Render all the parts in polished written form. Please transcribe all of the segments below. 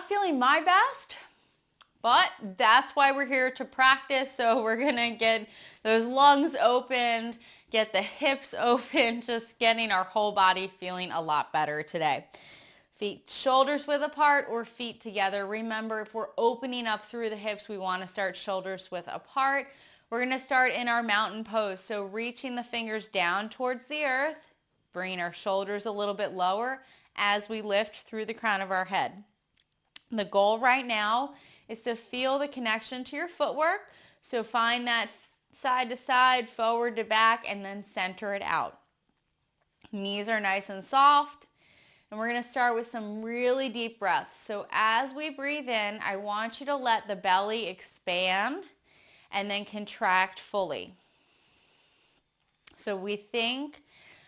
not feeling my best, but that's why we're here to practice. So we're gonna get those lungs opened, get the hips open, just getting our whole body feeling a lot better today. Feet shoulders width apart or feet together. Remember, if we're opening up through the hips, we want to start shoulders width apart. We're going to start in our mountain pose. So reaching the fingers down towards the earth, bringing our shoulders a little bit lower as we lift through the crown of our head. The goal right now is to feel the connection to your footwork. So find that side to side, forward to back, and then center it out. Knees are nice and soft. And we're going to start with some really deep breaths. So as we breathe in, I want you to let the belly expand and then contract fully. So we think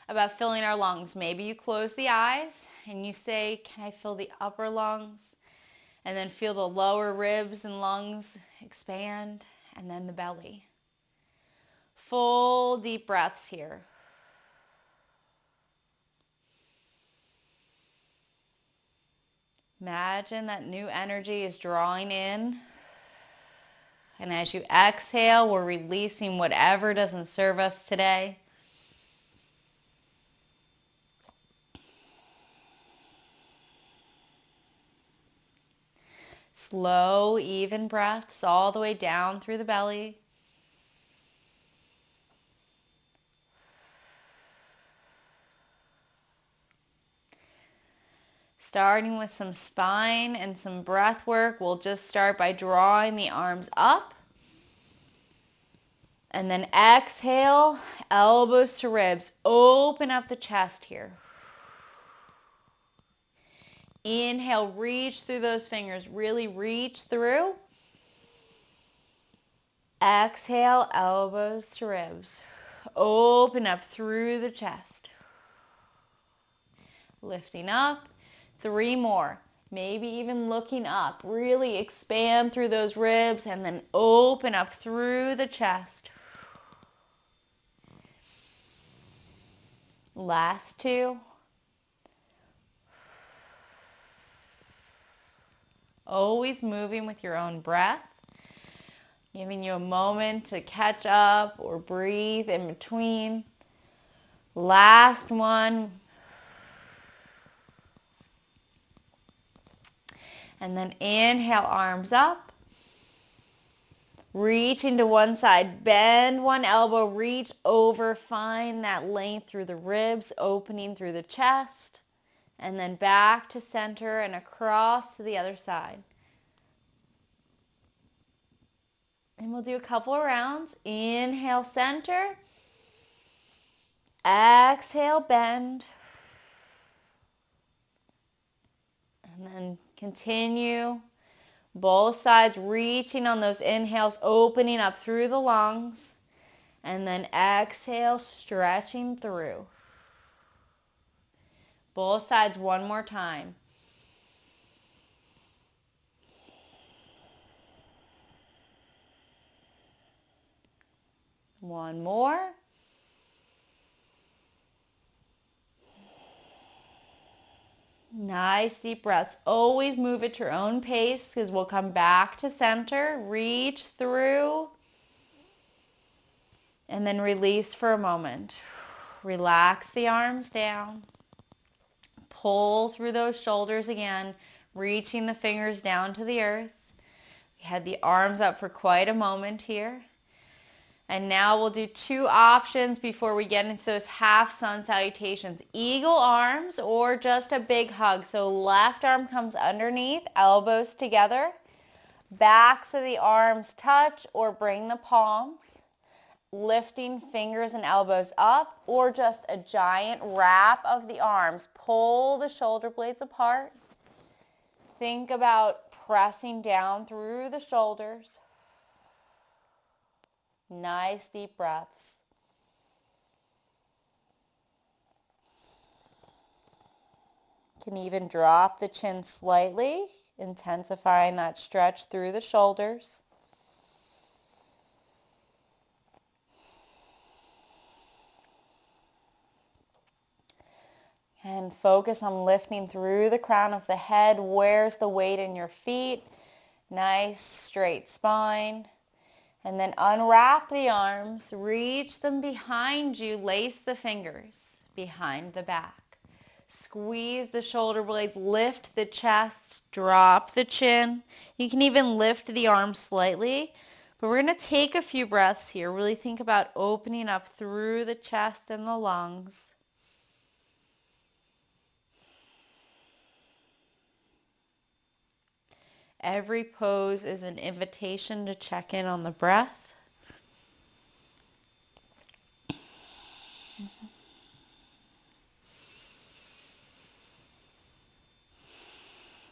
about filling our lungs. Maybe you close the eyes and you say, can I fill the upper lungs? And then feel the lower ribs and lungs expand, and then the belly. Full deep breaths here. Imagine that new energy is drawing in. And as you exhale, we're releasing whatever doesn't serve us today. Slow, even breaths all the way down through the belly. Starting with some spine and some breath work, we'll just start by drawing the arms up. And then exhale, elbows to ribs. Open up the chest here. Inhale, reach through those fingers. Really reach through. Exhale, elbows to ribs. Open up through the chest. Lifting up. 3 more. Maybe even looking up. Really expand through those ribs and then open up through the chest. Last 2. Always moving with your own breath. Giving you a moment to catch up or breathe in between. Last one. And then inhale, arms up. Reaching to one side, bend one elbow, reach over, find that length through the ribs, opening through the chest. And then back to center and across to the other side. And we'll do a couple of rounds. Inhale, center. Exhale, bend. And then continue. Both sides reaching on those inhales, opening up through the lungs. And then exhale, stretching through. Both sides one more time. One more. Nice deep breaths. Always move at your own pace because we'll come back to center. Reach through. And then release for a moment. Relax the arms down. Pull through those shoulders again, reaching the fingers down to the earth. We had the arms up for quite a moment here. And now we'll do 2 options before we get into those half sun salutations. Eagle arms or just a big hug. So left arm comes underneath, elbows together. Backs of the arms touch or bring the palms. Lifting fingers and elbows up, or just a giant wrap of the arms. Pull the shoulder blades apart. Think about pressing down through the shoulders. Nice deep breaths. Can even drop the chin slightly, intensifying that stretch through the shoulders. And focus on lifting through the crown of the head. Where's the weight in your feet? Nice straight spine. And then unwrap the arms, reach them behind you, lace the fingers behind the back. Squeeze the shoulder blades, lift the chest, drop the chin. You can even lift the arms slightly, but we're going to take a few breaths here. Really think about opening up through the chest and the lungs. Every pose is an invitation to check in on the breath.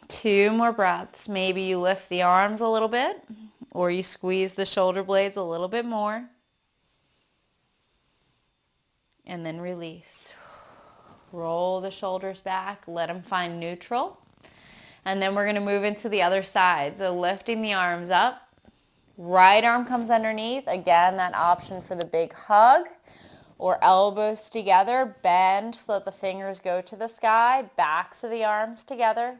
Two more breaths. Maybe you lift the arms a little bit, or you squeeze the shoulder blades a little bit more. And then release. Roll the shoulders back, let them find neutral. And then we're going to move into the other side. So lifting the arms up. Right arm comes underneath. Again, that option for the big hug. Or elbows together. Bend so that the fingers go to the sky. Backs of the arms together.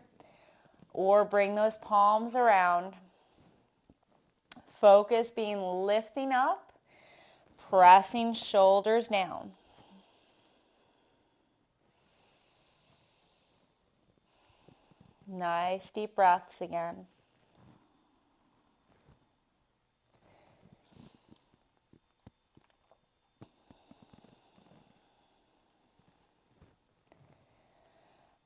Or bring those palms around. Focus being lifting up. Pressing shoulders down. Nice deep breaths again.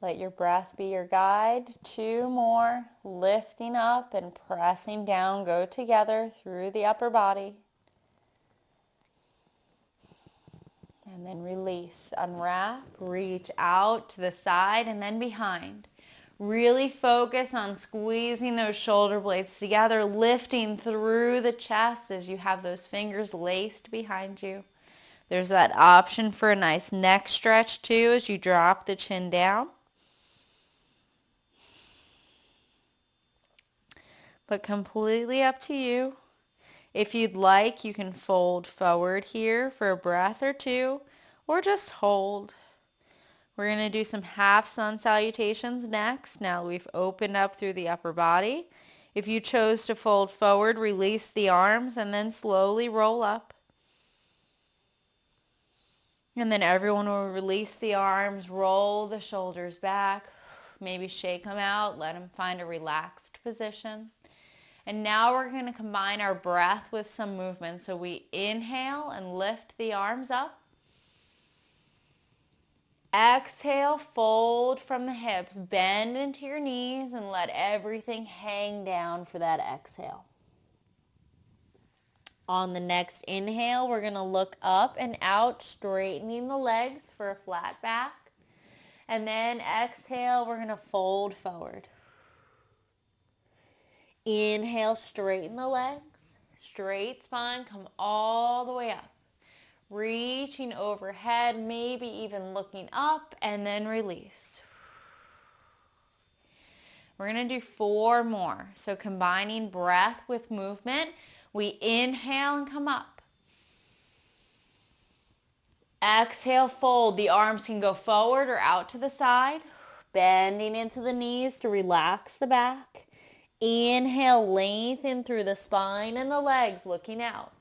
Let your breath be your guide. Two more. Lifting up and pressing down. Go together through the upper body. And then release. Unwrap. Reach out to the side and then behind. Really focus on squeezing those shoulder blades together, lifting through the chest as you have those fingers laced behind you. There's that option for a nice neck stretch too as you drop the chin down. But completely up to you. If you'd like, you can fold forward here for a breath or two, or just hold. We're going to do some half sun salutations next. Now we've opened up through the upper body. If you chose to fold forward, release the arms and then slowly roll up. And then everyone will release the arms, roll the shoulders back, maybe shake them out, let them find a relaxed position. And now we're going to combine our breath with some movement. So we inhale and lift the arms up. Exhale, fold from the hips, bend into your knees and let everything hang down for that exhale. On the next inhale, we're going to look up and out, straightening the legs for a flat back. And then exhale, we're going to fold forward. Inhale, straighten the legs, straight spine, come all the way up. Reaching overhead, maybe even looking up, and then release. We're going to do 4 more. So combining breath with movement, we inhale and come up. Exhale, fold. The arms can go forward or out to the side. Bending into the knees to relax the back. Inhale, lengthen through the spine and the legs, looking out.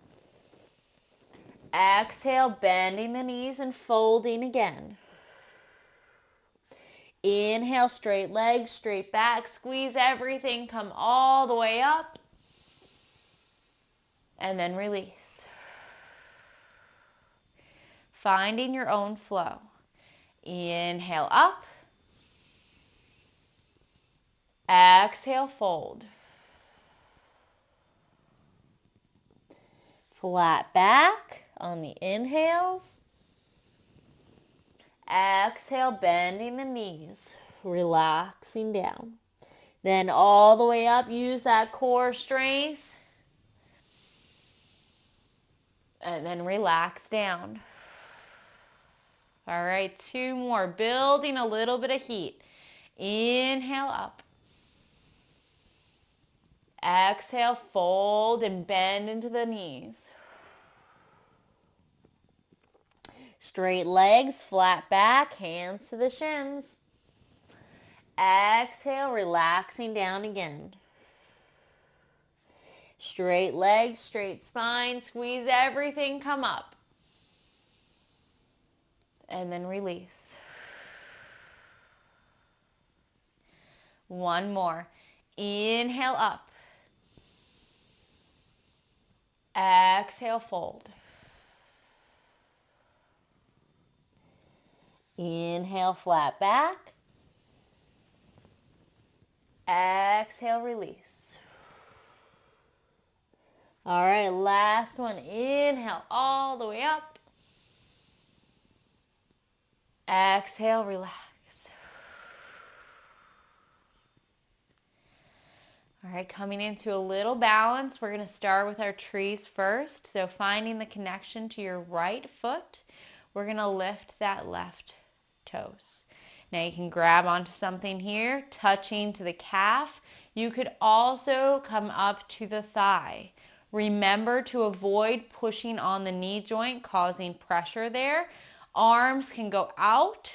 Exhale, bending the knees and folding again. Inhale, straight legs, straight back. Squeeze everything, come all the way up. And then release. Finding your own flow. Inhale up. Exhale, fold. Flat back on the inhales. Exhale, bending the knees, relaxing down. Then all the way up, use that core strength. And then relax down. All right, 2 more, building a little bit of heat. Inhale up. Exhale, fold and bend into the knees. Straight legs, flat back, hands to the shins. Exhale, relaxing down again. Straight legs, straight spine, squeeze everything, come up. And then release. One more. Inhale up. Exhale, fold. Inhale, flat back. Exhale, release. All right, last one. Inhale all the way up. Exhale, relax. All right, coming into a little balance. We're going to start with our trees first. So finding the connection to your right foot. We're going to lift that left toes. Now you can grab onto something here, touching to the calf. You could also come up to the thigh. Remember to avoid pushing on the knee joint, causing pressure there. Arms can go out,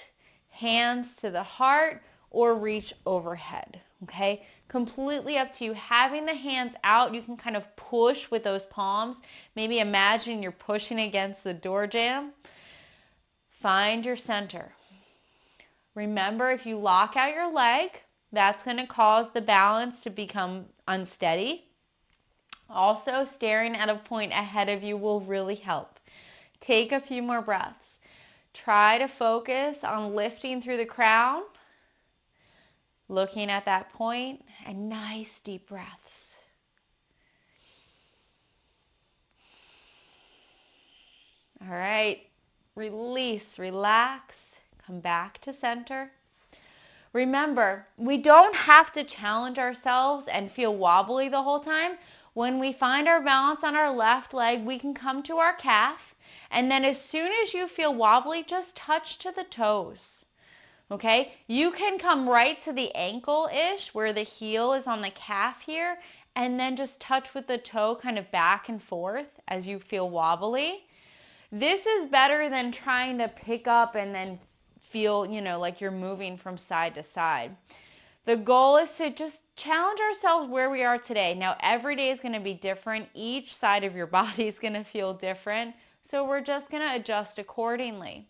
hands to the heart, or reach overhead, okay? Completely up to you. Having the hands out, you can kind of push with those palms. Maybe imagine you're pushing against the door jamb. Find your center. Remember, if you lock out your leg, that's going to cause the balance to become unsteady. Also, staring at a point ahead of you will really help. Take a few more breaths. Try to focus on lifting through the crown, looking at that point, and nice deep breaths. All right, release, relax, come back to center. Remember, we don't have to challenge ourselves and feel wobbly the whole time. When we find our balance on our left leg, we can come to our calf, and then as soon as you feel wobbly, just touch to the toes. Okay, you can come right to the ankle-ish where the heel is on the calf here, and then just touch with the toe kind of back and forth as you feel wobbly. This is better than trying to pick up and then feel, like you're moving from side to side. The goal is to just challenge ourselves where we are today. Now, every day is going to be different. Each side of your body is going to feel different. So we're just going to adjust accordingly.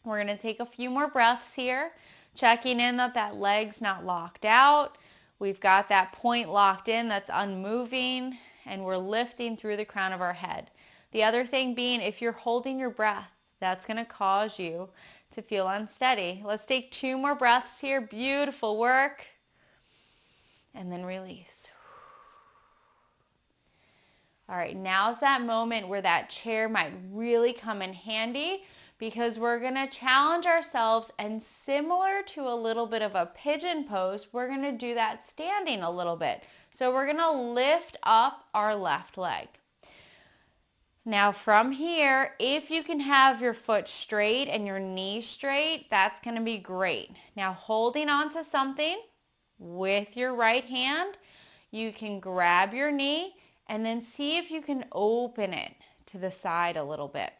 We're going to take a few more breaths here, checking in that leg's not locked out. We've got that point locked in that's unmoving, and we're lifting through the crown of our head. The other thing being, if you're holding your breath, that's going to cause you to feel unsteady. Let's take 2 more breaths here. Beautiful work. And then release. All right, now's that moment where that chair might really come in handy, because we're going to challenge ourselves, and similar to a little bit of a pigeon pose, we're going to do that standing a little bit. So we're going to lift up our left leg. Now from here, if you can have your foot straight and your knee straight, that's going to be great. Now holding on to something with your right hand, you can grab your knee and then see if you can open it to the side a little bit.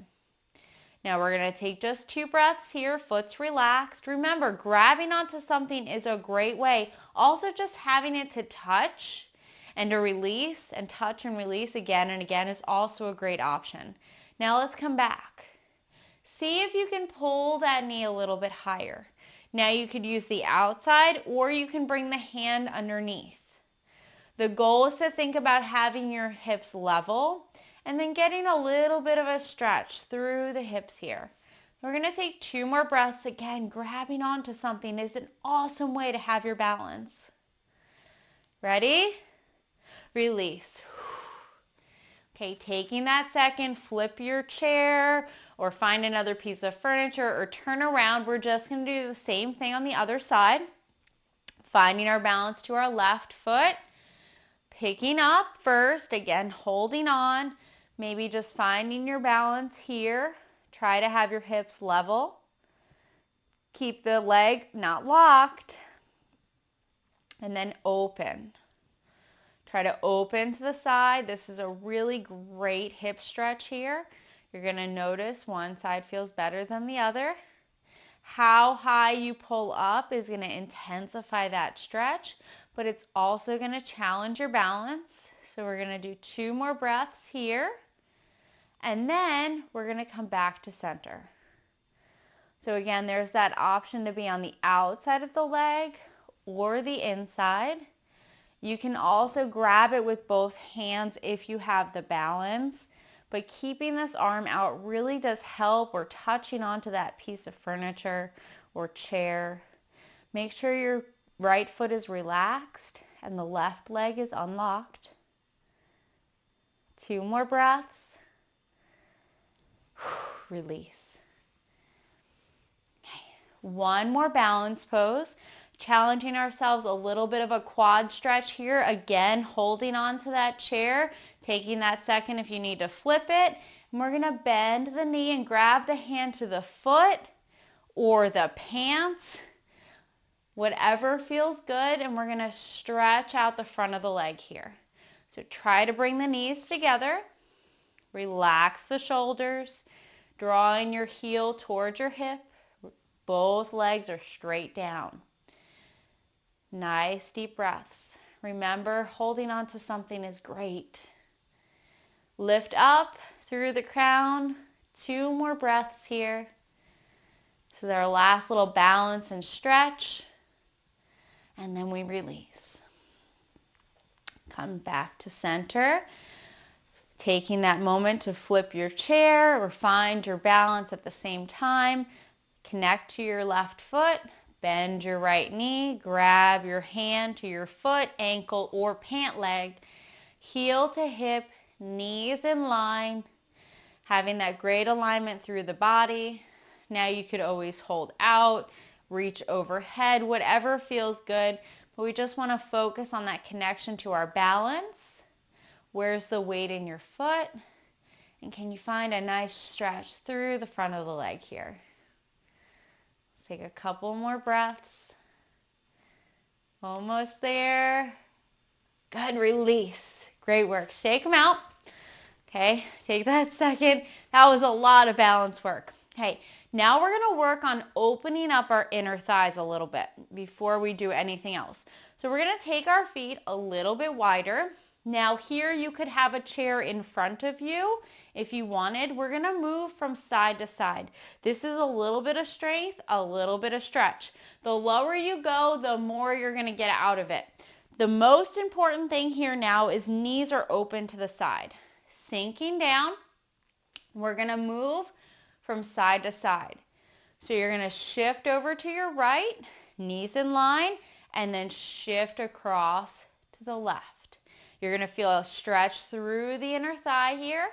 Now we're going to take just 2 breaths here, foot's relaxed. Remember, grabbing onto something is a great way. Also, just having it to touch and to release and touch and release again and again is also a great option. Now let's come back. See if you can pull that knee a little bit higher. Now you could use the outside, or you can bring the hand underneath. The goal is to think about having your hips level and then getting a little bit of a stretch through the hips here. We're going to take 2 more breaths. Again, grabbing onto something is an awesome way to have your balance. Ready? Release. Okay, taking that second, flip your chair or find another piece of furniture or turn around. We're just going to do the same thing on the other side. Finding our balance to our left foot. Picking up first, again, holding on. Maybe just finding your balance here. Try to have your hips level. Keep the leg not locked. And then open. Try to open to the side. This is a really great hip stretch here. You're going to notice one side feels better than the other. How high you pull up is going to intensify that stretch, but it's also going to challenge your balance. So we're going to do 2 more breaths here, and then we're going to come back to center. So again, there's that option to be on the outside of the leg or the inside. You can also grab it with both hands if you have the balance, but keeping this arm out really does help, or touching onto that piece of furniture or chair. Make sure your right foot is relaxed and the left leg is unlocked. 2 more breaths. Release. Okay. 1 more balance pose. Challenging ourselves a little bit of a quad stretch here. Again, holding on to that chair, taking that second if you need to flip it. And we're going to bend the knee and grab the hand to the foot or the pants, whatever feels good. And we're going to stretch out the front of the leg here. So try to bring the knees together. Relax the shoulders, drawing your heel towards your hip. Both legs are straight down. Nice deep breaths. Remember, holding on to something is great. Lift up through the crown. 2 more breaths here. This is our last little balance and stretch. And then we release. Come back to center. Taking that moment to flip your chair or find your balance at the same time. Connect to your left foot. Bend your right knee, grab your hand to your foot, ankle, or pant leg, heel to hip, knees in line, having that great alignment through the body. Now you could always hold out, reach overhead, whatever feels good, but we just want to focus on that connection to our balance. Where's the weight in your foot? And can you find a nice stretch through the front of the leg here? Take a couple more breaths. Almost there. Good, release. Great work. Shake them out. Okay, take that second. That was a lot of balance work. Okay, now we're going to work on opening up our inner thighs a little bit before we do anything else. So we're going to take our feet a little bit wider. Now here you could have a chair in front of you if you wanted. We're going to move from side to side. This is a little bit of strength, a little bit of stretch. The lower you go, the more you're going to get out of it. The most important thing here now is knees are open to the side. Sinking down, we're going to move from side to side. So you're going to shift over to your right, knees in line, and then shift across to the left. You're going to feel a stretch through the inner thigh here.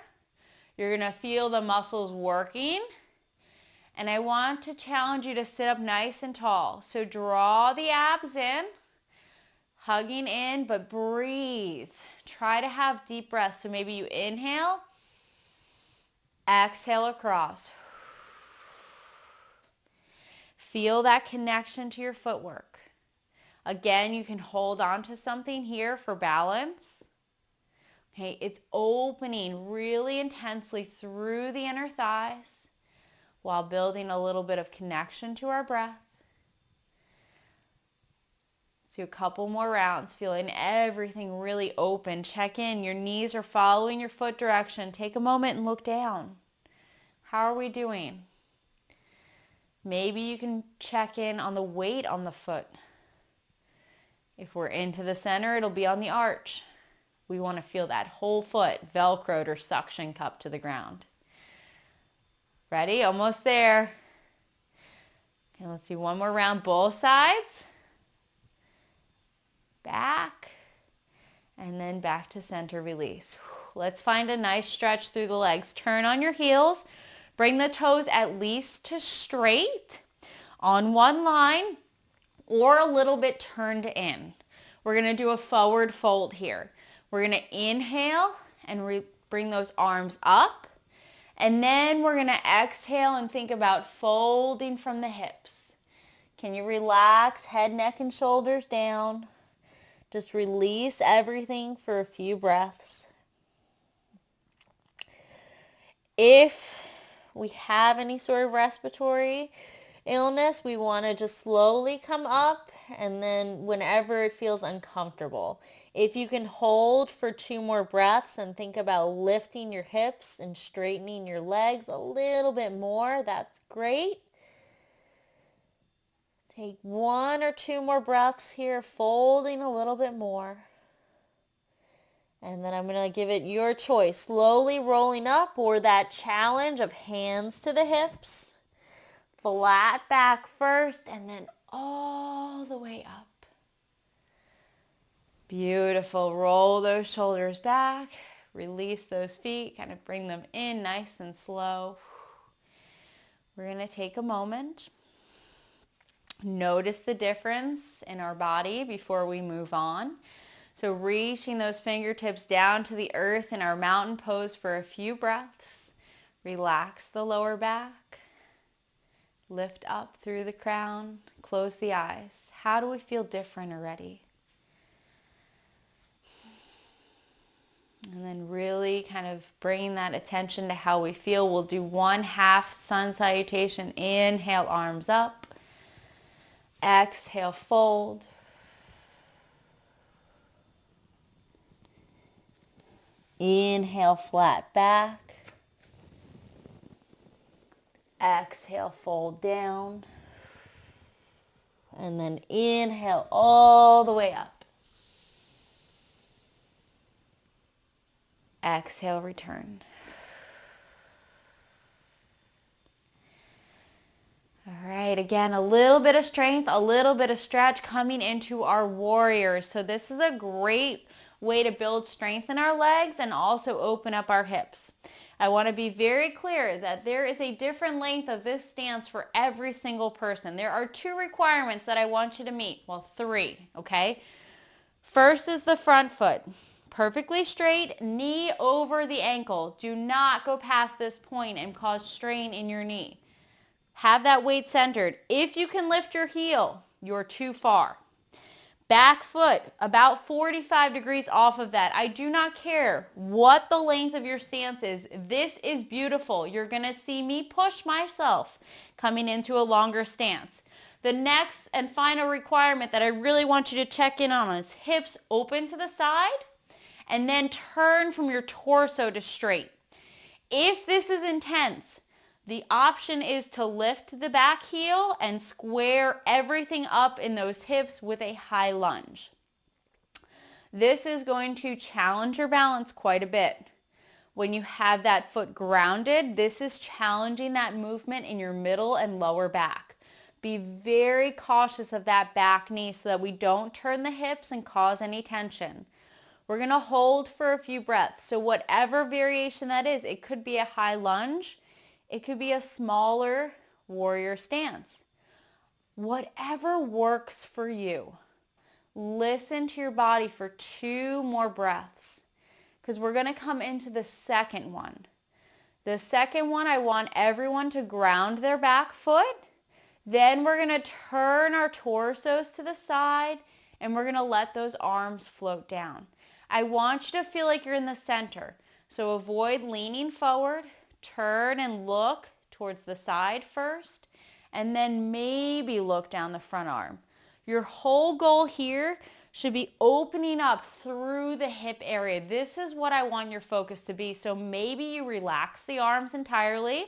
You're going to feel the muscles working. And I want to challenge you to sit up nice and tall. So draw the abs in, hugging in, but breathe. Try to have deep breaths. So maybe you inhale, exhale across. Feel that connection to your footwork. Again, you can hold on to something here for balance. Okay, it's opening really intensely through the inner thighs while building a little bit of connection to our breath. Let's do a couple more rounds, feeling everything really open. Check in. Your knees are following your foot direction. Take a moment and look down. How are we doing? Maybe you can check in on the weight on the foot. If we're into the center, it'll be on the arch. We want to feel that whole foot velcroed or suction cupped to the ground. Ready? Almost there. Okay, let's do one more round, both sides. Back. And then back to center, release. Let's find a nice stretch through the legs. Turn on your heels. Bring the toes at least to straight on one line, or a little bit turned in. We're going to do a forward fold here. We're going to inhale and bring those arms up. And then we're going to exhale and think about folding from the hips. Can you relax head, neck, and shoulders down? Just release everything for a few breaths. If we have any sort of respiratory illness, we want to just slowly come up, and then whenever it feels uncomfortable. If you can hold for 2 more breaths and think about lifting your hips and straightening your legs a little bit more, that's great. Take 1 or 2 more breaths here, folding a little bit more. And then I'm going to give it your choice, slowly rolling up, or that challenge of hands to the hips, flat back first, and then all the way up. Beautiful. Roll those shoulders back, release those feet, kind of bring them in nice and slow. We're going to take a moment. Notice the difference in our body before we move on. So reaching those fingertips down to the earth in our mountain pose for a few breaths. Relax the lower back. Lift up through the crown. Close the eyes. How do we feel different already? And then really kind of bringing that attention to how we feel. We'll do 1/2 sun salutation. Inhale, arms up. Exhale, fold. Inhale, flat back. Exhale, fold down. And then inhale all the way up. Exhale, return. All right, again, a little bit of strength, a little bit of stretch coming into our warriors. So this is a great way to build strength in our legs and also open up our hips. I want to be very clear that there is a different length of this stance for every single person. There are 2 requirements that I want you to meet. Well, 3, okay? First is the front foot. Perfectly straight, knee over the ankle. Do not go past this point and cause strain in your knee. Have that weight centered. If you can lift your heel, you're too far. Back foot, about 45 degrees off of that. I do not care what the length of your stance is. This is beautiful. You're going to see me push myself coming into a longer stance. The next and final requirement that I really want you to check in on is hips open to the side and then turn from your torso to straight. If this is intense, the option is to lift the back heel and square everything up in those hips with a high lunge. This is going to challenge your balance quite a bit. When you have that foot grounded, this is challenging that movement in your middle and lower back. Be very cautious of that back knee so that we don't turn the hips and cause any tension. We're going to hold for a few breaths. So whatever variation that is, it could be a high lunge. It could be a smaller warrior stance. Whatever works for you. Listen to your body for 2 more breaths because we're going to come into the second one. The second one, I want everyone to ground their back foot. Then we're going to turn our torsos to the side and we're going to let those arms float down. I want you to feel like you're in the center. So avoid leaning forward. Turn and look towards the side first, and then maybe look down the front arm. Your whole goal here should be opening up through the hip area. This is what I want your focus to be. So maybe you relax the arms entirely.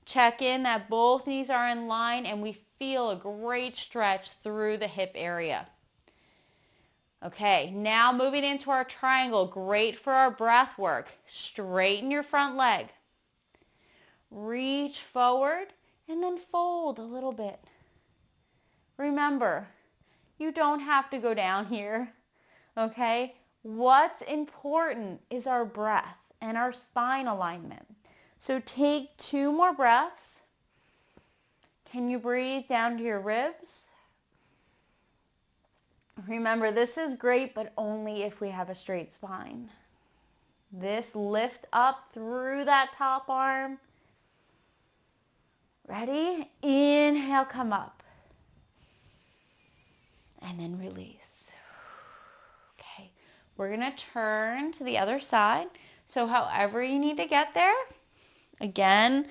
Check in that both knees are in line, and we feel a great stretch through the hip area. Okay, now moving into our triangle. Great for our breath work. Straighten your front leg. Reach forward and then fold a little bit. Remember, you don't have to go down here, okay? What's important is our breath and our spine alignment. So take 2 more breaths. Can you breathe down to your ribs? Remember, this is great, but only if we have a straight spine. This lift up through that top arm. Ready? Inhale, come up. And then release. Okay, we're going to turn to the other side. So however you need to get there, Again,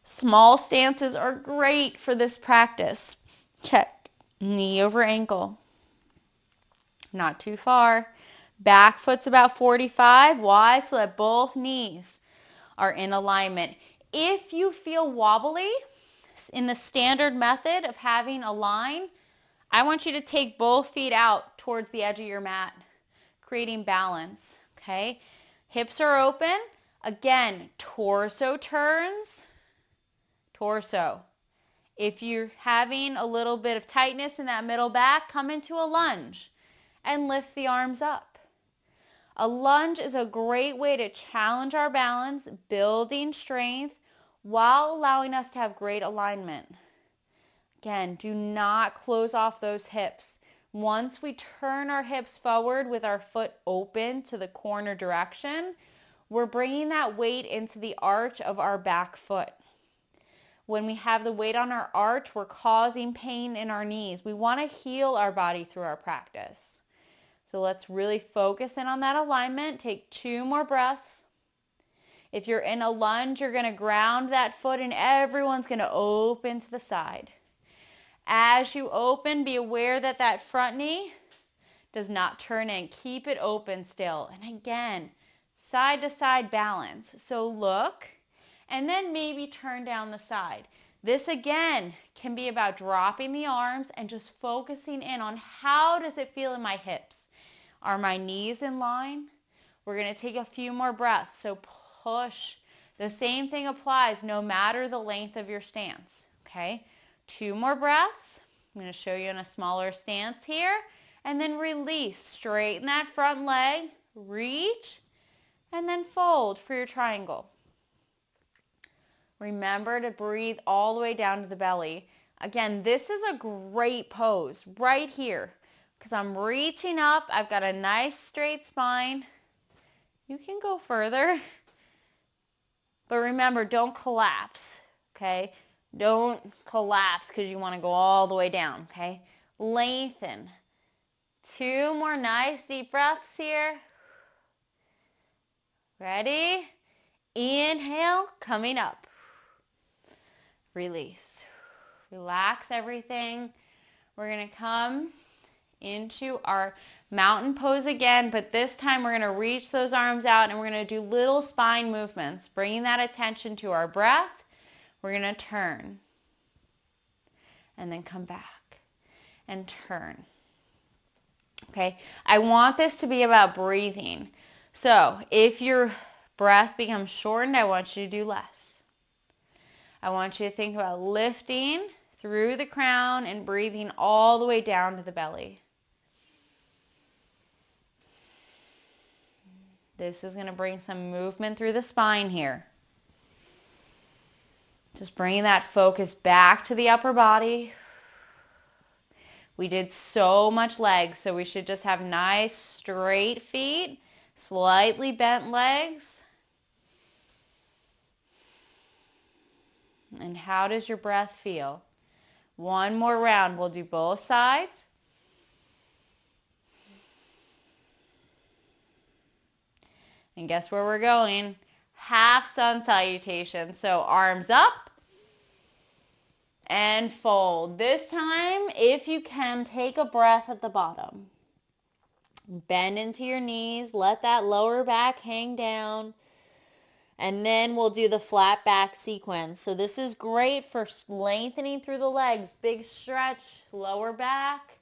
small stances are great for this practice. Check. Knee over ankle. Not too far. Back foot's about 45. Why? So that both knees are in alignment. If you feel wobbly in the standard method of having a line, I want you to take both feet out towards the edge of your mat, creating balance, okay? Hips are open. Again, torso turns, torso. If you're having a little bit of tightness in that middle back, come into a lunge and lift the arms up. A lunge is a great way to challenge our balance, building strength while allowing us to have great alignment. Again, do not close off those hips. Once we turn our hips forward with our foot open to the corner direction, we're bringing that weight into the arch of our back foot. When we have the weight on our arch, we're causing pain in our knees. We want to heal our body through our practice. So let's really focus in on that alignment. Take 2 more breaths. If you're in a lunge, you're going to ground that foot and everyone's going to open to the side. As you open, be aware that that front knee does not turn in. Keep it open still. And again, side to side balance. So look, and then maybe turn down the side. This again can be about dropping the arms and just focusing in on how does it feel in my hips. Are my knees in line? We're going to take a few more breaths. So push. The same thing applies no matter the length of your stance. Okay? 2 more breaths. I'm going to show you in a smaller stance here. And then release. Straighten that front leg. Reach. And then fold for your triangle. Remember to breathe all the way down to the belly. Again, this is a great pose right here because I'm reaching up. I've got a nice straight spine. You can go further, but remember, don't collapse, okay? Don't collapse because you want to go all the way down, okay? Lengthen. 2 more nice deep breaths here. Ready? Inhale, coming up. Release. Relax everything. We're going to come into our mountain pose again, but this time we're going to reach those arms out and we're going to do little spine movements, bringing that attention to our breath. We're going to turn and then come back and turn. Okay, I want this to be about breathing. So if your breath becomes shortened, I want you to do less. I want you to think about lifting through the crown and breathing all the way down to the belly. This is going to bring some movement through the spine here. Just bringing that focus back to the upper body. We did so much legs, so we should just have nice straight feet, slightly bent legs. And how does your breath feel? 1 more round. We'll do both sides. And guess where we're going? Half sun salutation. So arms up and fold. This time, if you can, take a breath at the bottom. Bend into your knees. Let that lower back hang down. And then we'll do the flat back sequence. So this is great for lengthening through the legs. Big stretch, lower back.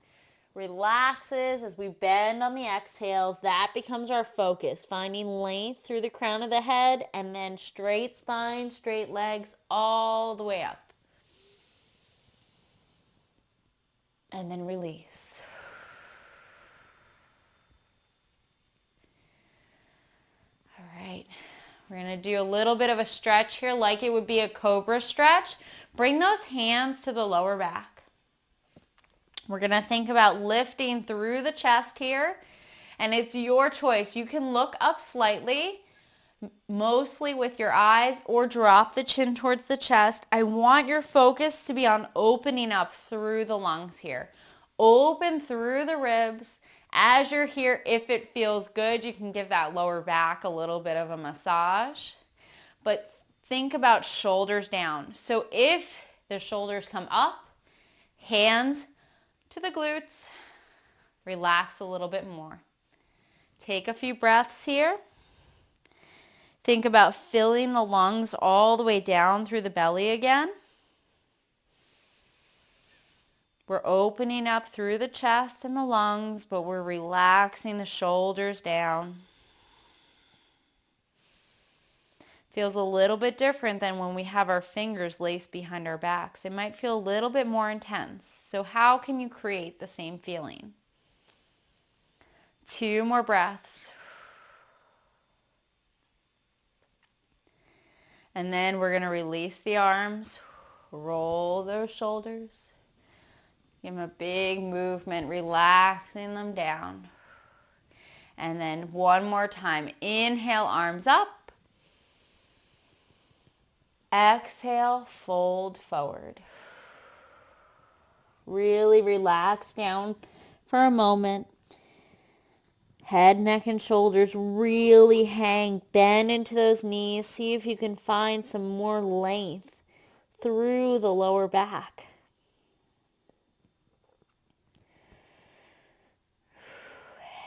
Relaxes as we bend on the exhales. That becomes our focus. Finding length through the crown of the head and then straight spine, straight legs all the way up. And then release. All right. We're going to do a little bit of a stretch here like it would be a cobra stretch. Bring those hands to the lower back. We're going to think about lifting through the chest here. And it's your choice. You can look up slightly, mostly with your eyes, or drop the chin towards the chest. I want your focus to be on opening up through the lungs here. Open through the ribs. As you're here, if it feels good, you can give that lower back a little bit of a massage. But think about shoulders down. So if the shoulders come up, hands to the glutes, relax a little bit more. Take a few breaths here. Think about filling the lungs all the way down through the belly again. We're opening up through the chest and the lungs, but we're relaxing the shoulders down. Feels a little bit different than when we have our fingers laced behind our backs. It might feel a little bit more intense. So how can you create the same feeling? 2 more breaths. And then we're going to release the arms, roll those shoulders. Give them a big movement, relaxing them down. And then one more time, inhale, arms up. Exhale, fold forward. Really relax down for a moment. Head, neck, and shoulders really hang. Bend into those knees. See if you can find some more length through the lower back.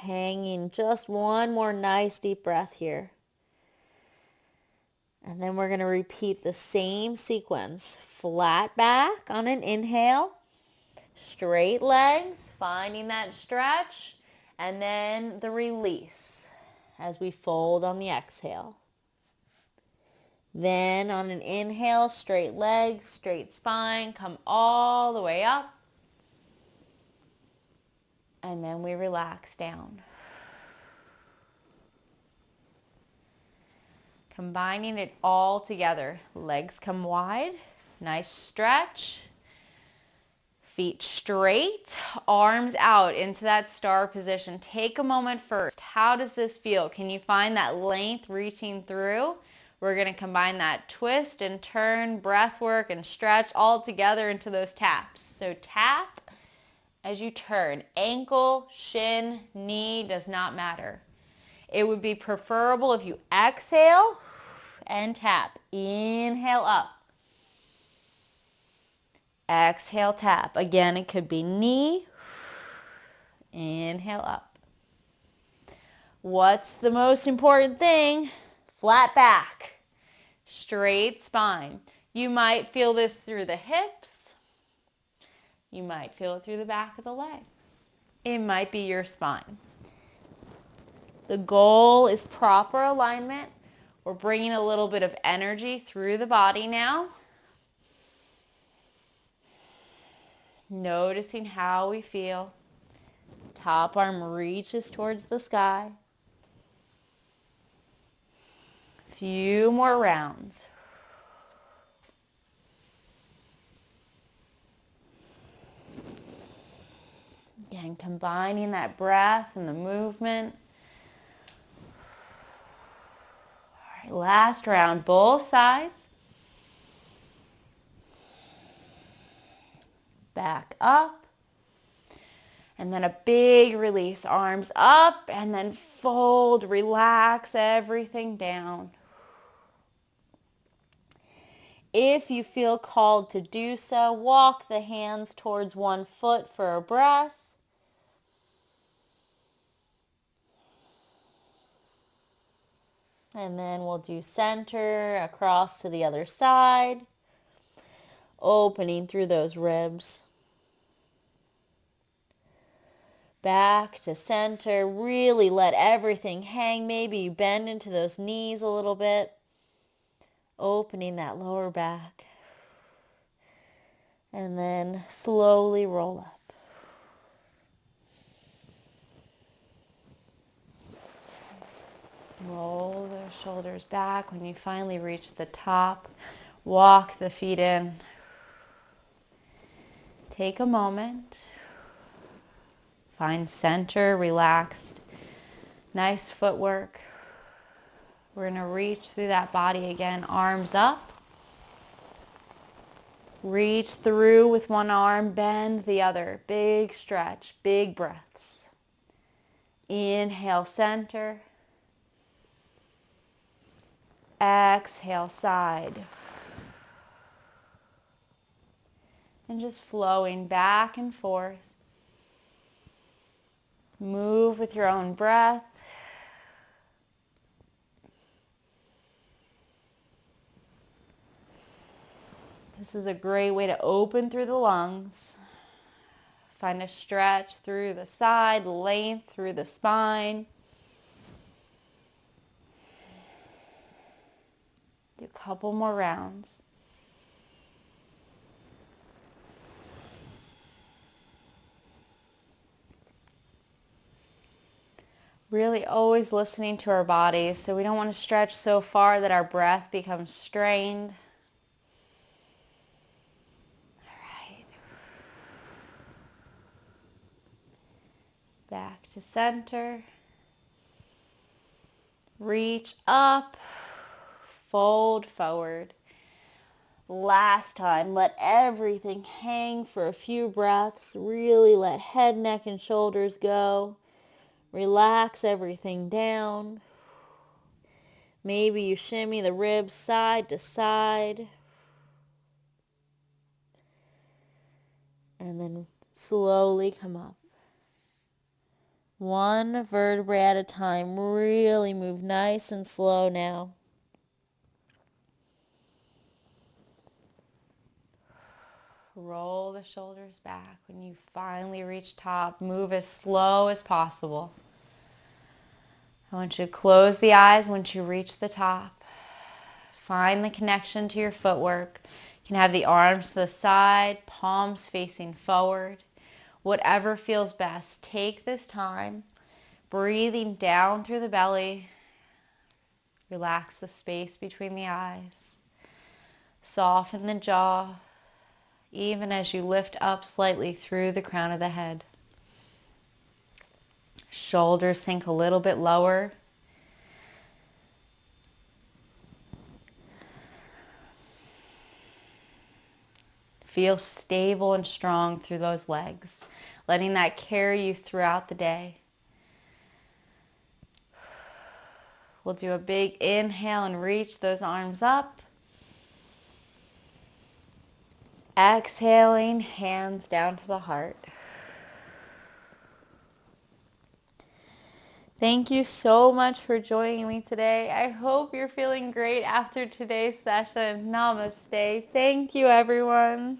Hanging just one more nice deep breath here. And then we're going to repeat the same sequence. Flat back on an inhale. Straight legs, finding that stretch. And then the release as we fold on the exhale. Then on an inhale, straight legs, straight spine, come all the way up. And then we relax down. Combining it all together. Legs come wide, nice stretch. Feet straight, arms out into that star position. Take a moment first. How does this feel? Can you find that length reaching through? We're going to combine that twist and turn, breath work, and stretch all together into those taps. So tap as you turn. Ankle, shin, knee, does not matter. It would be preferable if you exhale and tap. Inhale up. Exhale, tap. Again, it could be knee. Inhale up. What's the most important thing? Flat back. Straight spine. You might feel this through the hips. You might feel it through the back of the legs. It might be your spine. The goal is proper alignment. We're bringing a little bit of energy through the body now. Noticing how we feel. Top arm reaches towards the sky. Few more rounds. Again, combining that breath and the movement. All right, last round, both sides. Back up. And then a big release, arms up, and then fold, relax everything down. If you feel called to do so, walk the hands towards one foot for a breath. And then we'll do center, across to the other side, opening through those ribs. Back to center, really let everything hang. Maybe you bend into those knees a little bit. Opening that lower back. And then slowly roll up. Roll those shoulders back. When you finally reach the top, walk the feet in. Take a moment. Find center, relaxed. Nice footwork. We're going to reach through that body again, arms up. Reach through with one arm, bend the other. Big stretch, big breaths. Inhale, center. Exhale, side. And just flowing back and forth. Move with your own breath. This is a great way to open through the lungs. Find a stretch through the side, length through the spine. Do a couple more rounds. Really always listening to our bodies, so we don't want to stretch so far that our breath becomes strained. All right. Back to center. Reach up. Fold forward. Last time, let everything hang for a few breaths. Really let head, neck, and shoulders go. Relax everything down. Maybe you shimmy the ribs side to side. And then slowly come up. One vertebrae at a time. Really move nice and slow now. Roll the shoulders back. When you finally reach top, move as slow as possible. I want you to close the eyes once you reach the top. Find the connection to your footwork. You can have the arms to the side, palms facing forward. Whatever feels best. Take this time, breathing down through the belly. Relax the space between the eyes. Soften the jaw, even as you lift up slightly through the crown of the head. Shoulders sink a little bit lower. Feel stable and strong through those legs, letting that carry you throughout the day. We'll do a big inhale and reach those arms up. Exhaling, hands down to the heart. Thank you so much for joining me today. I hope you're feeling great after today's session. Namaste. Thank you, everyone.